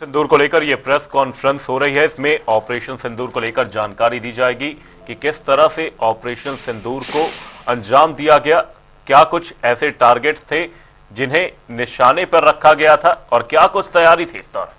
सिंदूर को लेकर यह प्रेस कॉन्फ्रेंस हो रही है। इसमें ऑपरेशन सिंदूर को लेकर जानकारी दी जाएगी कि किस तरह से ऑपरेशन सिंदूर को अंजाम दिया गया, क्या कुछ ऐसे टारगेट्स थे जिन्हें निशाने पर रखा गया था और क्या कुछ तैयारी थी इस दौरान।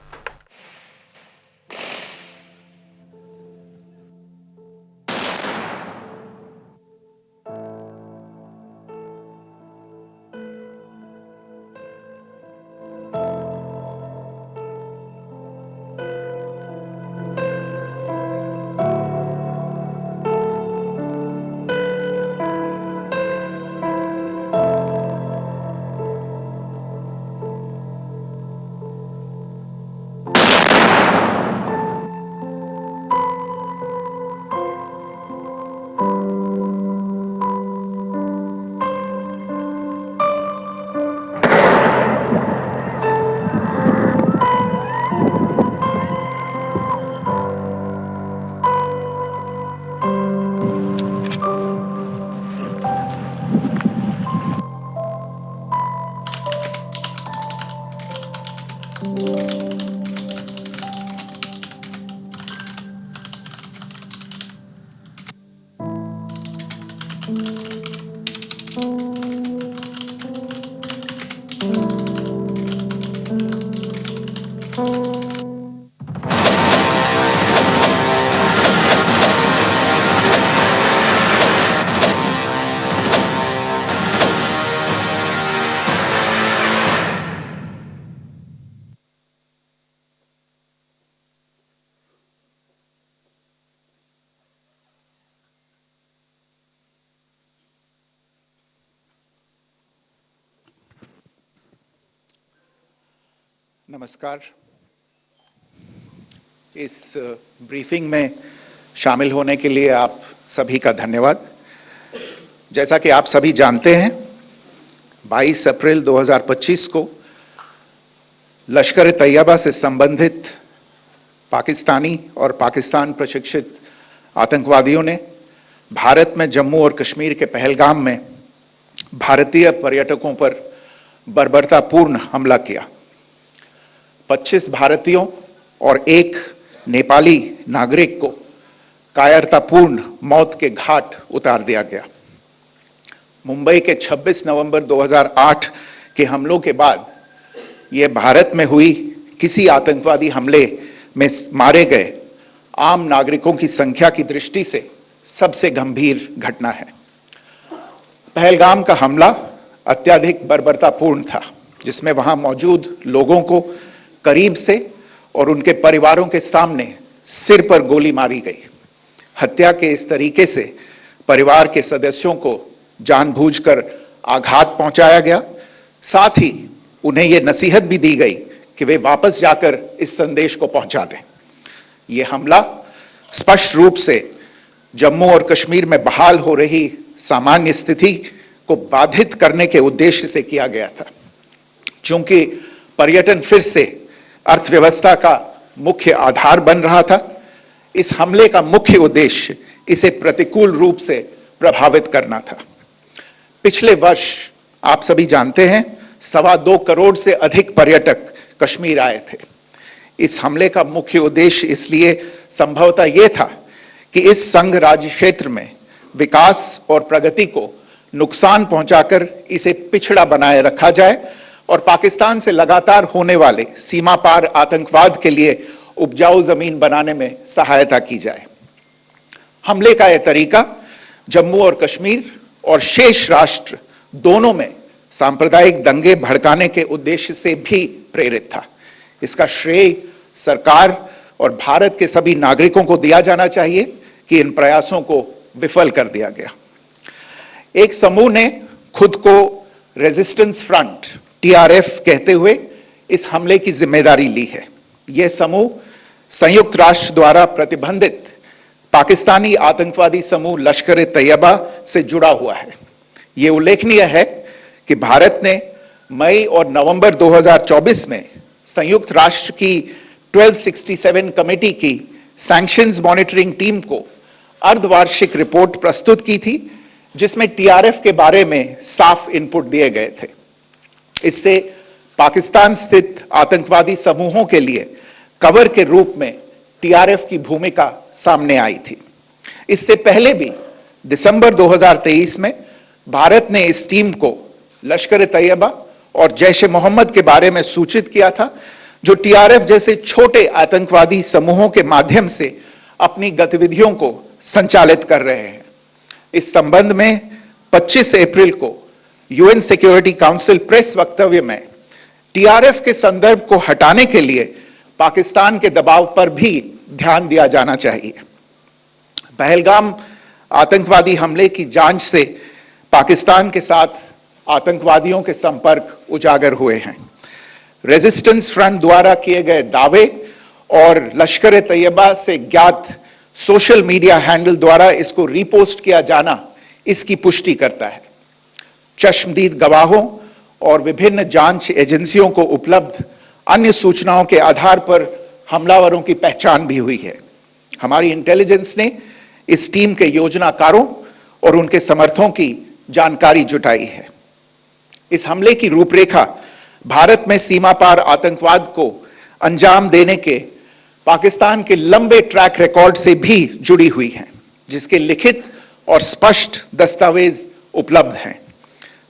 नमस्कार। इस ब्रीफिंग में शामिल होने के लिए आप सभी का धन्यवाद। जैसा कि आप सभी जानते हैं, 22 अप्रैल 2025 को लश्कर तैयबा से संबंधित पाकिस्तानी और पाकिस्तान प्रशिक्षित आतंकवादियों ने भारत में जम्मू और कश्मीर के पहलगाम में भारतीय पर्यटकों पर बर्बरतापूर्ण हमला किया। 25 भारतीयों और एक नेपाली नागरिक को कायरतापूर्ण मौत के घाट उतार दिया गया। मुंबई के 26 नवंबर 2008 के हमलों के बाद यह भारत में हुई किसी आतंकवादी हमले में मारे गए आम नागरिकों की संख्या की दृष्टि से सबसे गंभीर घटना है। पहलगाम का हमला अत्यधिक बर्बरतापूर्ण था, जिसमें वहां मौजूद लोगों को करीब से और उनके परिवारों के सामने सिर पर गोली मारी गई। हत्या के इस तरीके से परिवार के सदस्यों को जानबूझकर आघात पहुंचाया गया। साथ ही उन्हें यह नसीहत भी दी गई कि वे वापस जाकर इस संदेश को पहुंचा दें। यह हमला स्पष्ट रूप से जम्मू और कश्मीर में बहाल हो रही सामान्य स्थिति को बाधित करने के उद्देश्य से किया गया था। चूंकि पर्यटन फिर से अर्थव्यवस्था का मुख्य आधार बन रहा था, इस हमले का मुख्य उद्देश्य इसे प्रतिकूल रूप से प्रभावित करना था। पिछले वर्ष आप सभी जानते हैं, 2.25 करोड़ से अधिक पर्यटक कश्मीर आए थे। इस हमले का मुख्य उद्देश्य इसलिए संभवतः यह था कि इस संघ राज्य क्षेत्र में विकास और प्रगति को नुकसान पहुंचाकर इसे पिछड़ा बनाए रखा जाए और पाकिस्तान से लगातार होने वाले सीमा पार आतंकवाद के लिए उपजाऊ जमीन बनाने में सहायता की जाए। हमले का यह तरीका जम्मू और कश्मीर और शेष राष्ट्र दोनों में सांप्रदायिक दंगे भड़काने के उद्देश्य से भी प्रेरित था। इसका श्रेय सरकार और भारत के सभी नागरिकों को दिया जाना चाहिए कि इन प्रयासों को विफल कर दिया गया। एक समूह ने खुद को रेजिस्टेंस फ्रंट TRF कहते हुए इस हमले की जिम्मेदारी ली है। यह समूह संयुक्त राष्ट्र द्वारा प्रतिबंधित पाकिस्तानी आतंकवादी समूह लश्कर तैयबा से जुड़ा हुआ है। यह उल्लेखनीय है कि भारत ने मई और नवंबर 2024 में संयुक्त राष्ट्र की 1267 कमेटी की सैंक्शंस मॉनिटरिंग टीम को अर्धवार्षिक रिपोर्ट प्रस्तुत की थी, जिसमें TRF के बारे में साफ इनपुट दिए गए थे। इससे पाकिस्तान स्थित आतंकवादी समूहों के लिए कवर के रूप में टीआरएफ की भूमिका सामने आई थी। इससे पहले भी दिसंबर 2023 में भारत ने इस टीम को लश्कर ए तैयबा और जैश ए मोहम्मद के बारे में सूचित किया था, जो टीआरएफ जैसे छोटे आतंकवादी समूहों के माध्यम से अपनी गतिविधियों को संचालित कर रहे हैं। इस संबंध में 25 अप्रैल को यूएन सिक्योरिटी काउंसिल प्रेस वक्तव्य में टीआरएफ के संदर्भ को हटाने के लिए पाकिस्तान के दबाव पर भी ध्यान दिया जाना चाहिए। पहलगाम आतंकवादी हमले की जांच से पाकिस्तान के साथ आतंकवादियों के संपर्क उजागर हुए हैं। रेजिस्टेंस फ्रंट द्वारा किए गए दावे और लश्कर ए तैयबा से ज्ञात सोशल मीडिया हैंडल द्वारा इसको रीपोस्ट किया जाना इसकी पुष्टि करता है। चश्मदीद गवाहों और विभिन्न जांच एजेंसियों को उपलब्ध अन्य सूचनाओं के आधार पर हमलावरों की पहचान भी हुई है। हमारी इंटेलिजेंस ने इस टीम के योजनाकारों और उनके समर्थकों की जानकारी जुटाई है। इस हमले की रूपरेखा भारत में सीमा पार आतंकवाद को अंजाम देने के पाकिस्तान के लंबे ट्रैक रिकॉर्ड से भी जुड़ी हुई है, जिसके लिखित और स्पष्ट दस्तावेज उपलब्ध हैं।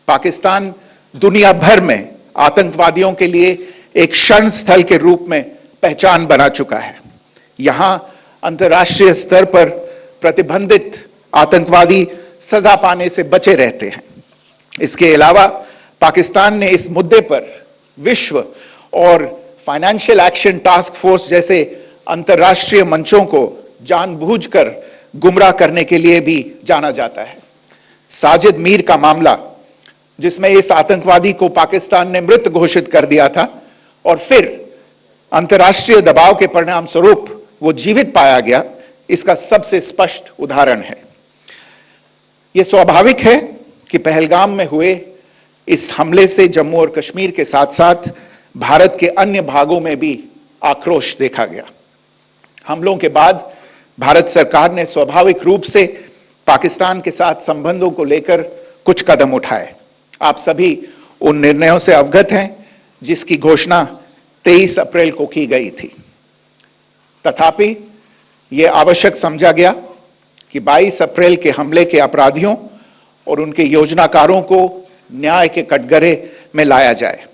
पाकिस्तान दुनिया भर में आतंकवादियों के लिए एक शरण स्थल के रूप में पहचान बना चुका है। यहां अंतर्राष्ट्रीय स्तर पर प्रतिबंधित आतंकवादी सजा पाने से बचे रहते हैं। इसके अलावा पाकिस्तान ने इस मुद्दे पर विश्व और फाइनेंशियल एक्शन टास्क फोर्स जैसे अंतर्राष्ट्रीय मंचों को जानबूझकर गुमराह करने के लिए भी जाना जाता है। साजिद मीर का मामला, जिसमें इस आतंकवादी को पाकिस्तान ने मृत घोषित कर दिया था और फिर अंतर्राष्ट्रीय दबाव के परिणाम स्वरूप वो जीवित पाया गया, इसका सबसे स्पष्ट उदाहरण है। यह स्वाभाविक है कि पहलगाम में हुए इस हमले से जम्मू और कश्मीर के साथ साथ भारत के अन्य भागों में भी आक्रोश देखा गया। हमलों के बाद भारत सरकार ने स्वाभाविक रूप से पाकिस्तान के साथ संबंधों को लेकर कुछ कदम उठाए। आप सभी उन निर्णयों से अवगत हैं जिसकी घोषणा 23 अप्रैल को की गई थी। तथापि यह आवश्यक समझा गया कि 22 अप्रैल के हमले के अपराधियों और उनके योजनाकारों को न्याय के कटघरे में लाया जाए।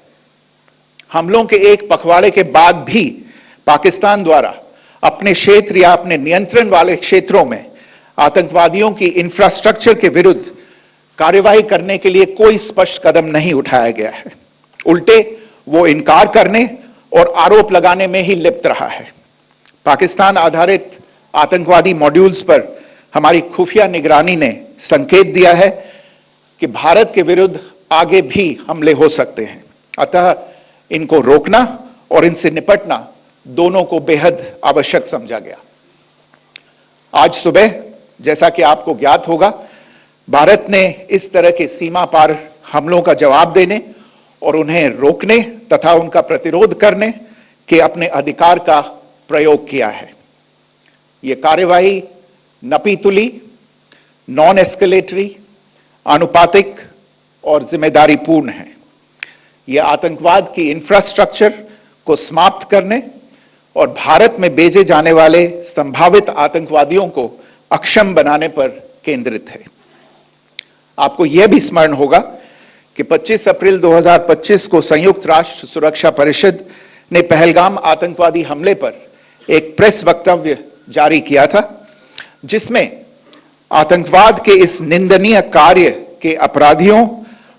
हमलों के एक पखवाड़े के बाद भी पाकिस्तान द्वारा अपने क्षेत्र या अपने नियंत्रण वाले क्षेत्रों में आतंकवादियों की इंफ्रास्ट्रक्चर के विरुद्ध कार्रवाई करने के लिए कोई स्पष्ट कदम नहीं उठाया गया है। उल्टे वो इनकार करने और आरोप लगाने में ही लिप्त रहा है। पाकिस्तान आधारित आतंकवादी मॉड्यूल्स पर हमारी खुफिया निगरानी ने संकेत दिया है कि भारत के विरुद्ध आगे भी हमले हो सकते हैं। अतः इनको रोकना और इनसे निपटना दोनों को बेहद आवश्यक समझा गया। आज सुबह, जैसा कि आपको ज्ञात होगा, भारत ने इस तरह के सीमा पार हमलों का जवाब देने और उन्हें रोकने तथा उनका प्रतिरोध करने के अपने अधिकार का प्रयोग किया है। यह कार्यवाही नपीतुली, नॉन एस्केलेटरी, आनुपातिक और जिम्मेदारीपूर्ण है। यह आतंकवाद की इंफ्रास्ट्रक्चर को समाप्त करने और भारत में भेजे जाने वाले संभावित आतंकवादियों को अक्षम बनाने पर केंद्रित है। आपको यह भी स्मरण होगा कि 25 अप्रैल 2025 को संयुक्त राष्ट्र सुरक्षा परिषद ने पहलगाम आतंकवादी हमले पर एक प्रेस वक्तव्य जारी किया था, जिसमें आतंकवाद के इस निंदनीय कार्य के अपराधियों,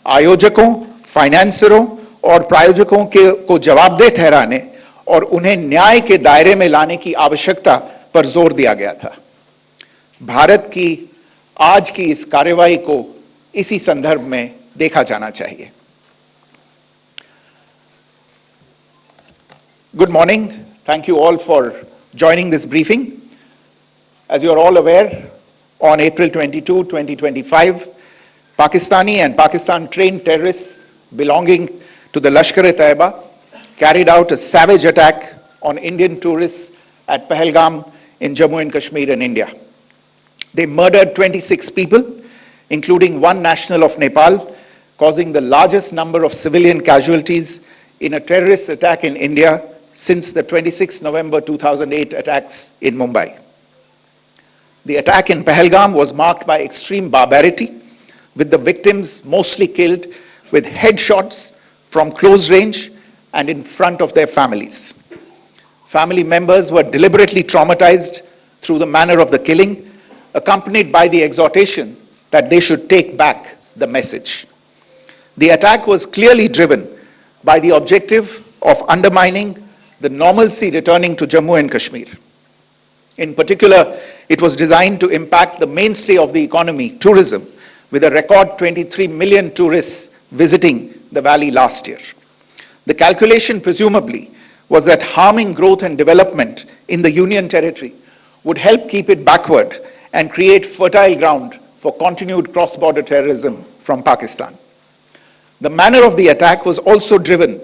आयोजकों, फाइनेंसरों और प्रायोजकों को जवाबदेह ठहराने और उन्हें न्याय के दायरे में लाने की आवश्यकता पर जोर दिया गया था। भारत की आज की इस कार्रवाई को इसी संदर्भ में देखा जाना चाहिए। Good morning. Thank you all for joining this briefing. As you are all aware, on April 22, 2025, Pakistani and Pakistan-trained terrorists belonging to the Lashkar-e-Taiba carried out a savage attack on Indian tourists at Pahalgam in Jammu and Kashmir in India. They murdered 26 people, including one national of Nepal, causing the largest number of civilian casualties in a terrorist attack in India since the 26 November 2008 attacks in Mumbai. The attack in Pahalgam was marked by extreme barbarity, with the victims mostly killed with headshots from close range and in front of their families. Family members were deliberately traumatized through the manner of the killing, accompanied by the exhortation that they should take back the message. The attack was clearly driven by the objective of undermining the normalcy returning to Jammu and Kashmir. In particular, it was designed to impact the mainstay of the economy, tourism, with a record 23 million tourists visiting the valley last year. The calculation, presumably, was that harming growth and development in the Union Territory would help keep it backward and create fertile ground for continued cross-border terrorism from Pakistan. The manner of the attack was also driven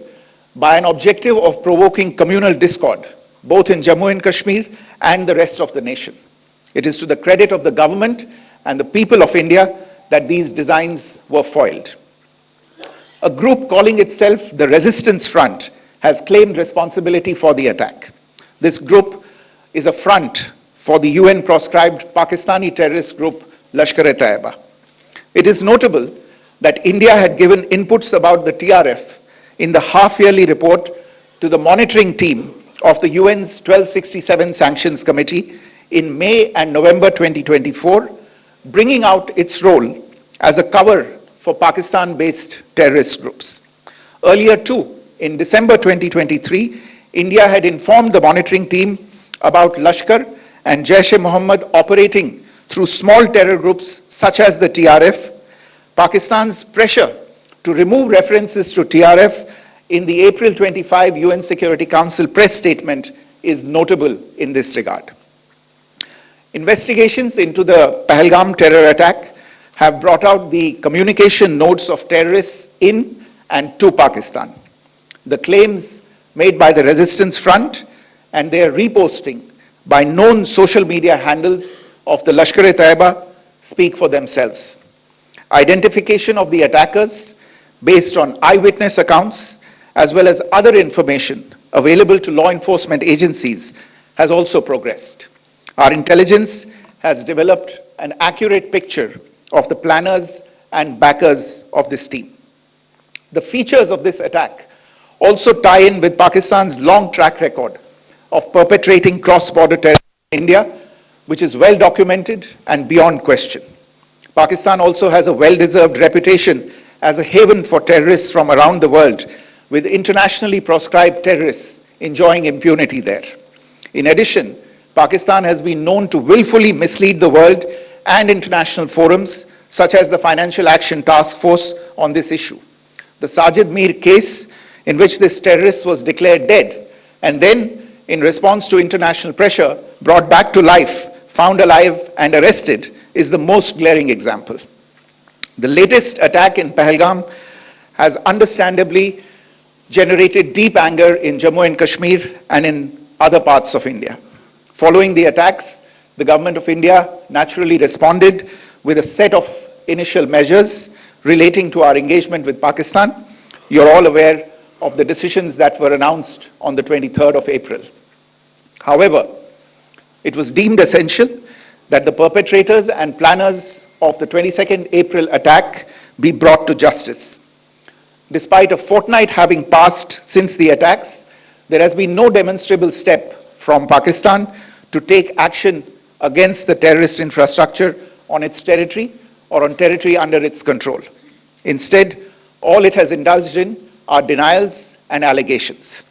by an objective of provoking communal discord, both in Jammu and Kashmir and the rest of the nation. It is to the credit of the government and the people of India that these designs were foiled. A group calling itself the Resistance Front has claimed responsibility for the attack. This group is a front for the UN-proscribed Pakistani terrorist group Lashkar-e-Taiba. It is notable that India had given inputs about the TRF in the half-yearly report to the monitoring team of the UN's 1267 Sanctions Committee in May and November 2024, bringing out its role as a cover for Pakistan-based terrorist groups. Earlier too, in December 2023, India had informed the monitoring team about Lashkar and Jaish-e-Mohammed operating through small terror groups such as the TRF. Pakistan's pressure to remove references to TRF in the April 25 UN Security Council press statement is notable in this regard. Investigations into the Pahalgam terror attack have brought out the communication notes of terrorists in and to Pakistan. The claims made by the Resistance Front and their reposting by known social media handles of the Lashkar-e-Taiba speak for themselves. Identification of the attackers based on eyewitness accounts as well as other information available to law enforcement agencies has also progressed. Our intelligence has developed an accurate picture of the planners and backers of this team. The features of this attack also tie in with Pakistan's long track record of perpetrating cross-border terror in India, which is well documented and beyond question. Pakistan also has a well-deserved reputation as a haven for terrorists from around the world, with internationally proscribed terrorists enjoying impunity there. In addition, Pakistan has been known to willfully mislead the world and international forums, such as the Financial Action Task Force, on this issue. The Sajid Mir case, in which this terrorist was declared dead and then, in response to international pressure, brought back to life, found alive and arrested, is the most glaring example. The latest attack in Pahalgam has understandably generated deep anger in Jammu and Kashmir and in other parts of India. Following the attacks, the government of India naturally responded with a set of initial measures relating to our engagement with Pakistan. You're all aware of the decisions that were announced on the 23rd of April. However, it was deemed essential that the perpetrators and planners of the 22nd April attack be brought to justice. Despite a fortnight having passed since the attacks, there has been no demonstrable step from Pakistan to take action against the terrorist infrastructure on its territory or on territory under its control. Instead, all it has indulged in are denials and allegations.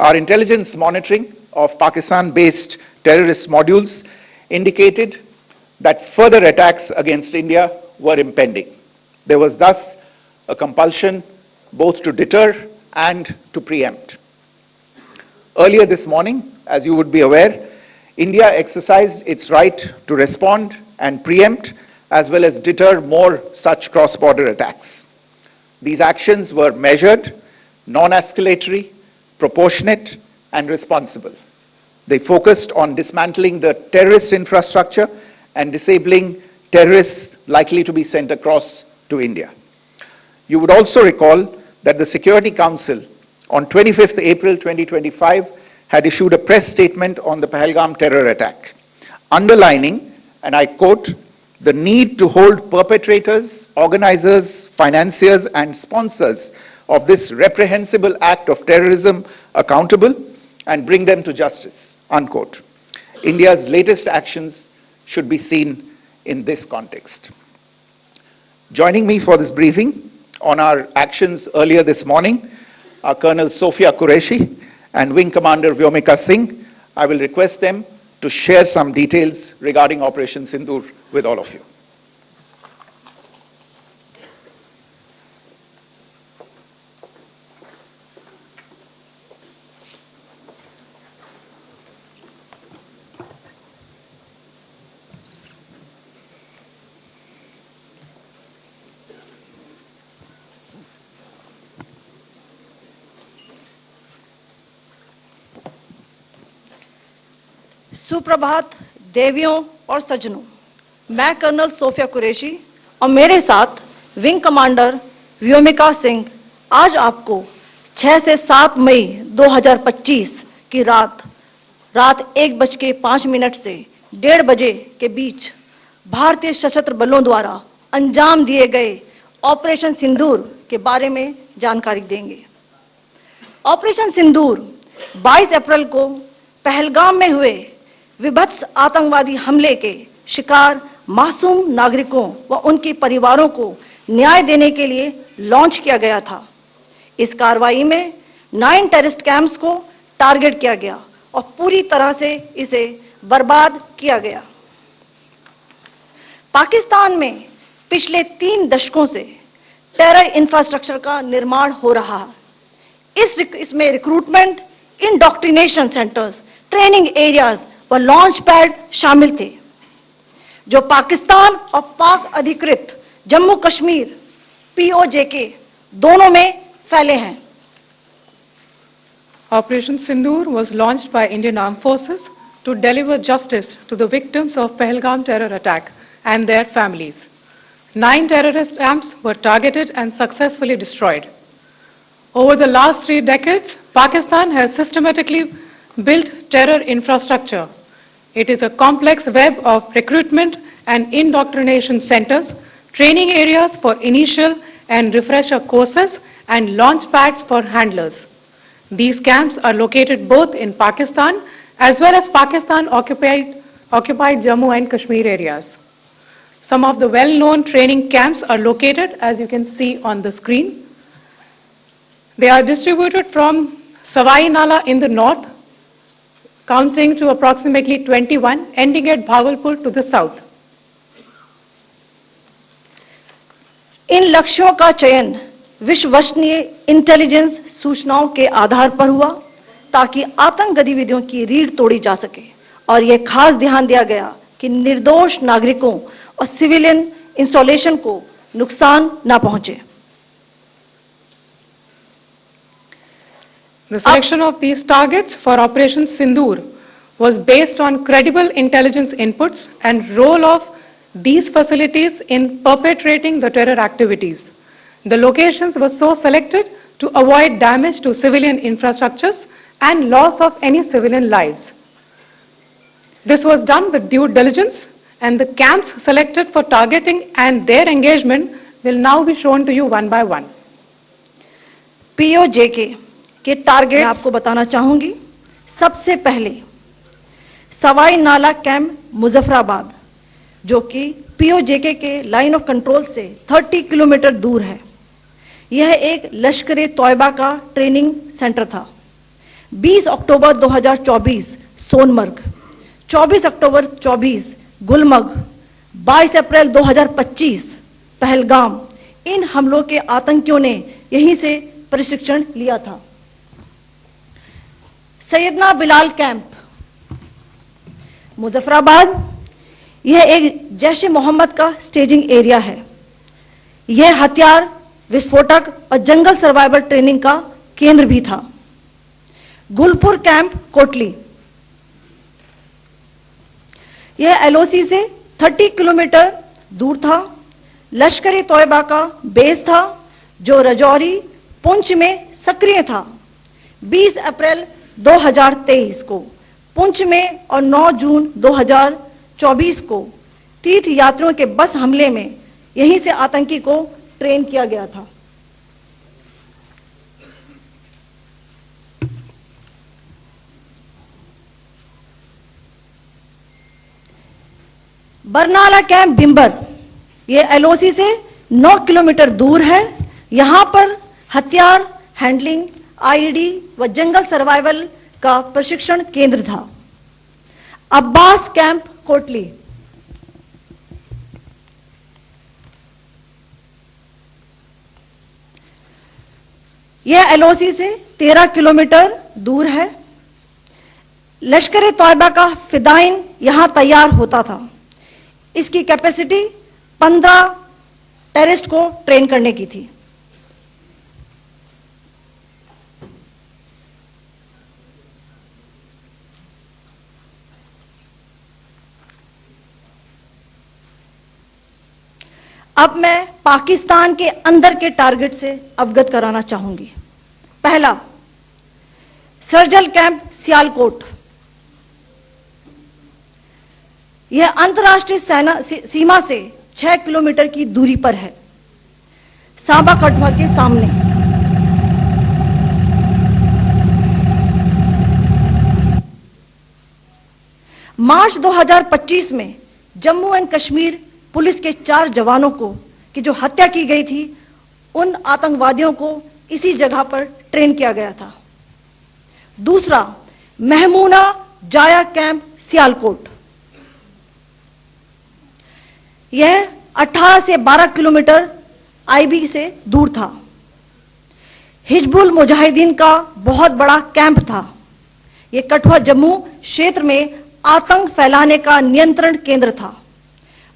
Our intelligence monitoring of Pakistan-based terrorist modules indicated that further attacks against India were impending. There was thus a compulsion both to deter and to preempt. Earlier this morning, as you would be aware, India exercised its right to respond and preempt as well as deter more such cross-border attacks. These actions were measured, non-escalatory, proportionate, and responsible. They focused on dismantling the terrorist infrastructure and disabling terrorists likely to be sent across to India. You would also recall that the Security Council on 25th April 2025, had issued a press statement on the Pahalgam terror attack, underlining, and I quote, the need to hold perpetrators, organizers, financiers, and sponsors of this reprehensible act of terrorism accountable and bring them to justice, unquote. India's latest actions should be seen in this context. Joining me for this briefing on our actions earlier this morning are Colonel Sophia Qureshi and Wing Commander Vyomika Singh. I will request them to share some details regarding Operation Sindoor with all of you. सुप्रभात देवियों और सज्जनों, मैं colonel Sophia Qureshi और मेरे साथ wing commander Vyomika Singh आज आपको 6 से 7 मई 2025 की रात 1:05 से 1:30 बजे के बीच भारतीय सशस्त्र बलों द्वारा अंजाम दिए गए ऑपरेशन सिंदूर के बारे में जानकारी देंगे। ऑपरेशन सिंदूर 22 अप्रैल को पहलगाम में हुए विभत्स आतंकवादी हमले के शिकार मासूम नागरिकों व उनके परिवारों को न्याय देने के लिए लॉन्च किया गया था। इस कार्रवाई में 9 टेररिस्ट कैंप्स को टारगेट किया गया और पूरी तरह से इसे बर्बाद किया गया। पाकिस्तान में पिछले 3 दशकों से टेरर इंफ्रास्ट्रक्चर का निर्माण हो रहा है। इसमें recruitment, indoctrination centres, training areas व लॉन्च पैड शामिल थे, जो पाकिस्तान और पाक अधिकृत जम्मू कश्मीर POJK दोनों में फैले हैं। Operation Sindoor was launched by Indian Armed Forces to deliver justice to the victims of Pahalgam terror attack and their families. 9 terrorist camps were targeted and successfully destroyed. Over the last 3 decades, Pakistan has systematically built terror infrastructure. It is a complex web of recruitment and indoctrination centers, training areas for initial and refresher courses, and launch pads for handlers. These camps are located both in Pakistan as well as Pakistan-occupied Jammu and Kashmir areas. Some of the well-known training camps are located, as you can see on the screen. They are distributed from Savai Nala in the north, counting to approximately 21, ending at Bhagalpur to the south. इन लक्ष्यों का चयन विश्वसनीय intelligence सूचनाओं के आधार पर हुआ ताकि आतंक गतिविधियों की रीढ़ तोड़ी जा सके, और यह खास ध्यान दिया गया कि निर्दोष नागरिकों और सिविलियन इंस्टॉलेशन को नुकसान न पहुंचे। The selection of these targets for Operation Sindoor was based on credible intelligence inputs and role of these facilities in perpetrating the terror activities. The locations were so selected to avoid damage to civilian infrastructures and loss of any civilian lives. This was done with due diligence, and the camps selected for targeting and their engagement will now be shown to you one by one. POJK के target आपको बताना चाहूंगी। सबसे पहले सवाई नाला camp Muzaffarabad, जो कि POJK के लाइन ऑफ कंट्रोल से 30 किलोमीटर दूर है। यह एक लश्कर तौयबा का ट्रेनिंग सेंटर था। 20 अक्टूबर 2024 सोनमर्ग, 24 अक्टूबर 24 गुलमर्ग, 22 अप्रैल 2025 पहलगाम, इन हमलों के आतंकियों ने यहीं से प्रशिक्षण लिया था। सैयदना बिलाल कैंप मुजफ्फराबाद, यह एक जैश ए मोहम्मद का स्टेजिंग एरिया है। यह हथियार, विस्फोटक और जंगल सर्वाइवल ट्रेनिंग का केंद्र भी था। गुलपुर कैंप कोटली, यह LOC से 30 किलोमीटर दूर था। लश्कर तौयबा का बेस था, जो रजौरी पुंछ में सक्रिय था। 20 अप्रैल 2023 को पुंछ में और 9 जून 2024 को तीर्थ यात्रियों के बस हमले में यहीं से आतंकी को ट्रेन किया गया था। बरनाला कैंप भिंबर, ये एलओसी से 9 किलोमीटर दूर है। यहां पर हथियार हैंडलिंग, आईईडी व जंगल सर्वाइवल का प्रशिक्षण केंद्र था। अब्बास कैंप कोटली, यह एलओसी से 13 किलोमीटर दूर है। लश्कर तौयबा का फिदाइन यहां तैयार होता था। इसकी कैपेसिटी 15 टेररिस्ट को ट्रेन करने की थी। अब मैं पाकिस्तान के अंदर के टारगेट से अवगत कराना चाहूंगी। पहला, सर्जल कैंप सियालकोट, यह अंतर्राष्ट्रीय सीमा से 6 किलोमीटर की दूरी पर है, सांबा कठुआ के सामने। मार्च 2025 में जम्मू एंड कश्मीर पुलिस के 4 जवानों को की जो हत्या की गई थी, उन आतंकवादियों को इसी जगह पर ट्रेन किया गया था। दूसरा, महमूना जाया कैंप सियालकोट, यह 18 से 12 किलोमीटर आईबी से दूर था। हिजबुल मुजाहिदीन का बहुत बड़ा कैंप था। यह कठुआ जम्मू क्षेत्र में आतंक फैलाने का नियंत्रण केंद्र था।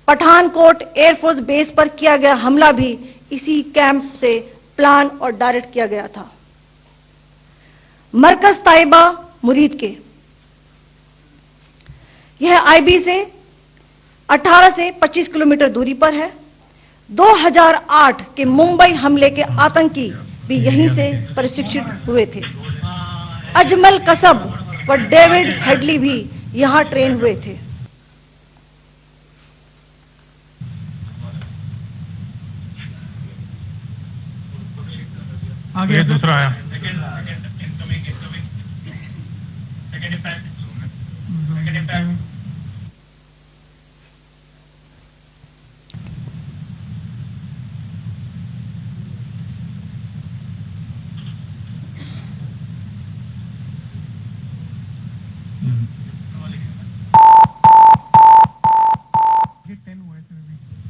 पठानकोट एयरफोर्स बेस पर किया गया हमला भी इसी कैंप से प्लान और डायरेक्ट किया गया था। मरकज ताइबा मुरीद के, यह आईबी से 18 से 25 किलोमीटर दूरी पर है। 2008 के मुंबई हमले के आतंकी भी यहीं से प्रशिक्षित हुए थे। अजमल कसब व डेविड हेडली भी यहां ट्रेन हुए थे। आगे दूसरा आया।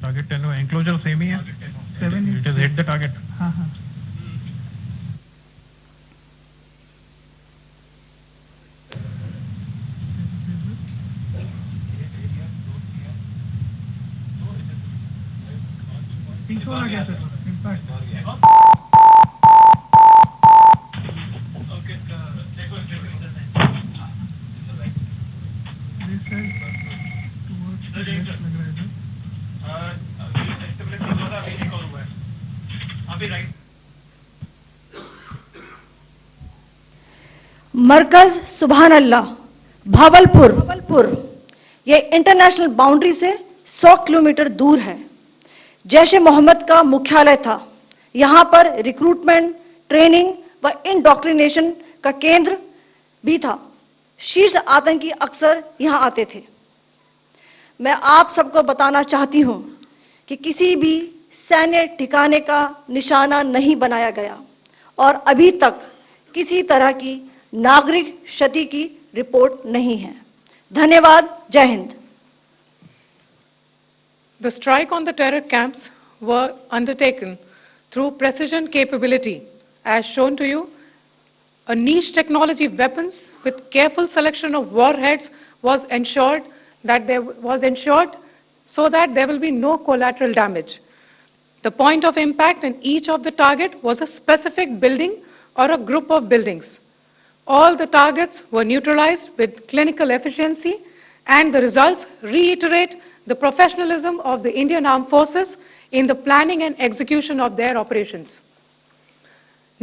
टारगेट 10 हुआ, एंक्लोजर सेम ही है। 7 it is hit the target. हाँ हाँ। आ गया सर, इम्पैक्ट मरकज सुभान अल्लाह भावलपुर, यह इंटरनेशनल बाउंड्री से 100 किलोमीटर दूर है। जैश ए मोहम्मद का मुख्यालय था। यहां पर रिक्रूटमेंट, ट्रेनिंग व इंडॉक्ट्रिनेशन का केंद्र भी था। शीर्ष आतंकी अक्सर यहां आते थे। मैं आप सबको बताना चाहती हूं कि किसी भी सैन्य ठिकाने का निशाना नहीं बनाया गया और अभी तक किसी तरह की नागरिक क्षति की रिपोर्ट नहीं है। धन्यवाद। जय Hind. The strike on the terror camps were undertaken through precision capability, as shown to you. A niche technology weapons with careful selection of warheads was ensured so that there will be no collateral damage. The point of impact in each of the target was a specific building or a group of buildings. All the targets were neutralized with clinical efficiency, and the results reiterate the professionalism of the Indian Armed Forces in the planning and execution of their operations.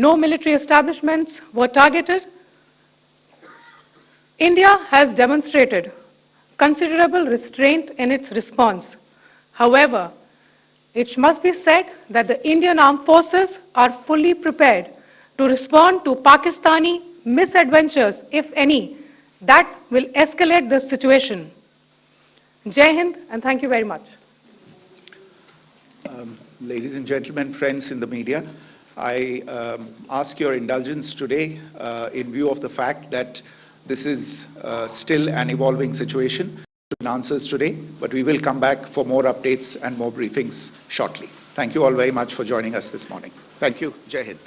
No military establishments were targeted. India has demonstrated considerable restraint in its response. However, it must be said that the Indian Armed Forces are fully prepared to respond to Pakistani misadventures, if any, that will escalate the situation. Jai Hind, and thank you very much. Ladies and gentlemen, friends in the media, I ask your indulgence today in view of the fact that this is still an evolving situation. Answers today, but we will come back for more updates and more briefings shortly. Thank you all very much for joining us this morning. Thank you. Jai Hind.